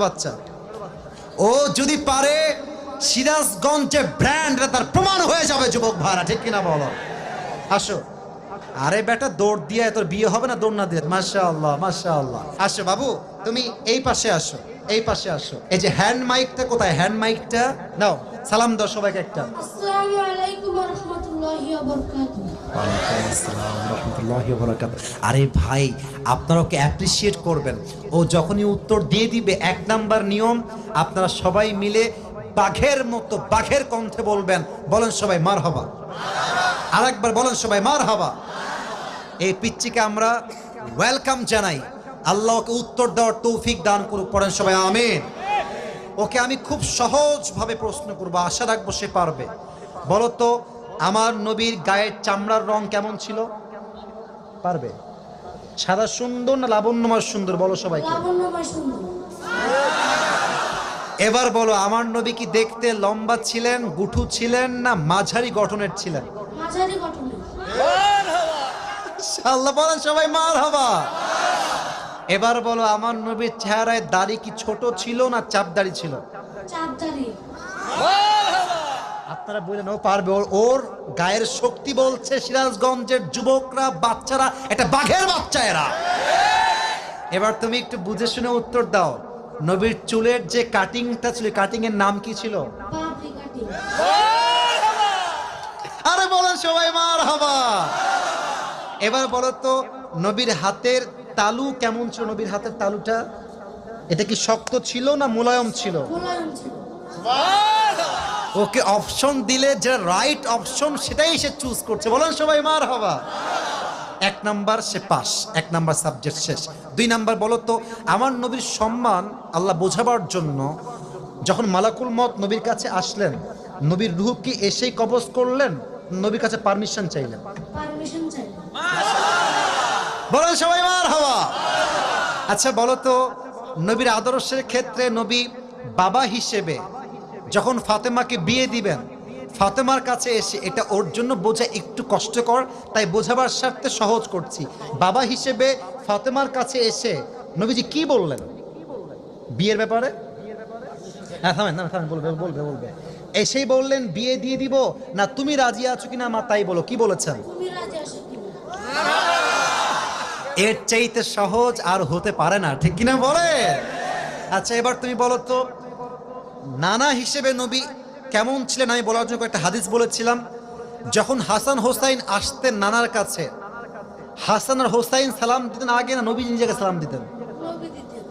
বাচ্চা ও যদি পারে সিরাজগঞ্জে ব্র্যান্ড তার প্রমাণ হয়ে যাবে যুবক ভাড়া, ঠিক কিনা বলো? আসো। আরে বেটা দৌড় দিয়ে তোর বিয়ে হবে না দৌড় না দিয়ে? মাশাআল্লাহ মাশাআল্লাহ। আসো বাবু, তুমি এই পাশে আসো, এই পাশে আসো। এই যে হ্যান্ড মাইকটা কোথায়? হ্যান্ড মাইকটা নাও, সালাম দাও সবাইকে একটা। আসসালামু আলাইকুম ওয়া রাহমাতুল্লাহি ওয়া বারাকাতুহু। ওয়ালাইকুম আসসালাম ওয়া রাহমাতুল্লাহি ওয়া বারাকাতুহু। আরে ভাই, আপনারা ওকে অ্যাপ্রিশিয়েট করবেন। ও যখনই উত্তর দিয়ে দিবে, এক নাম্বার নিয়ম, আপনারা সবাই মিলে বাঘের মতো বাঘের কণ্ঠে বলবেন। বলেন সবাই মারহাবা। আরেকবার বলেন সবাই মারহাবা। এই পিচ্চিকে আমরা ওয়েলকাম জানাই। আল্লাহ ওকে উত্তর দেওয়ার তৌফিক দান করুক। পড়েন সবাই আমিন। ওকে আমি খুব সহজভাবে প্রশ্ন করব, আশা রাখবো সে পারবে। বলো তো, আমার নবীর গায়ের চামড়ার রং কেমন ছিল? পারবে? সাদা সুন্দর না লাবণ্যময় সুন্দর? বলো সবাইকে। লাবণ্যময় সুন্দর। এবার বলো, আমার নবী কি দেখতে লম্বা ছিলেন, গুঠু ছিলেন, না মাঝারি গঠনের ছিলেন? মাঝারি গঠনের। আল্লাহ বলেন সবাই মারহাবা। এবার বলো, আমার নবীর চেহারায় দাড়ি কি ছোট ছিল না চাপ দাড়ি ছিল? চাঁদদারি। আপনারা বললেন ও পারবে। ওর গায়ের শক্তি বলছে সিরাজগঞ্জের যুবকরা, বাচ্চারা, এটা বাঘের বাচ্চা এরা। এবার তুমি একটু বুঝে শুনে উত্তর দাও। নবীর চুলের যে কাটিংটা ছিল, কাটিং এর নাম কি ছিল? পাপড়ি কাটিং। আরে বলেন সবাই মারহাবা। এবার বলো তো, নবীর হাতের তালু কেমন ছিল? নবীর হাতের তালুটা এটা কি শক্ত ছিল না মোলায়েম ছিল? মোলায়েম ছিল। ওকে অপশন দিলে যে রাইট অপশন সেটাই সে চুজ করছে। বলেন সবাই মারহাবা। এক নাম্বার সে পাস, এক নাম্বার সাবজেক্ট শেষ। দুই নাম্বার বলো তো, আমার নবীর সম্মান আল্লাহ বোঝাবার জন্য যখন মালাকুল মত নবীর কাছে আসলেন, নবীর রূহ কি এসেই কবজ করলেন, নবীর কাছে পারমিশন চাইলেন? পারমিশন চাই। বলেন সবাই মারহাবা। আচ্ছা বলো তো, নবীর আদর্শের ক্ষেত্রে নবী বাবা হিসেবে যখন ফাতেমাকে বিয়ে দিবেন, ফাতেমার কাছে এসে, এটা ওর জন্য বোঝা একটু কষ্টকর, তাই বোঝাবার স্বার্থে সহজ করছি। বাবা হিসেবে ফাতেমার কাছে এসে নবীজি কি বললেন বিয়ের ব্যাপারে? হ্যাঁ থামেন না, থামেন, বলবে বলবে বলবে। এসেই বললেন বিয়ে দিয়ে দিব, না তুমি রাজি আছো কিনা মা তাই বলো, কি বলেছেন? তুমি রাজি আছো কি? এর চাইতে সহজ আর হতে পারে না, ঠিক কিনা বলে? আচ্ছা এবার তুমি বলো তো, নানা হিসেবে নবী কেমন ছিলেন? আমি বলার জন্য একটা হাদিস বলেছিলাম। যখন হাসান হোসাইন আসতেন নানার কাছে, হাসান আর হোসাইন সালাম দিতেন আগে না নবী নিজেকে সালাম দিতেন? নবী দিতেন।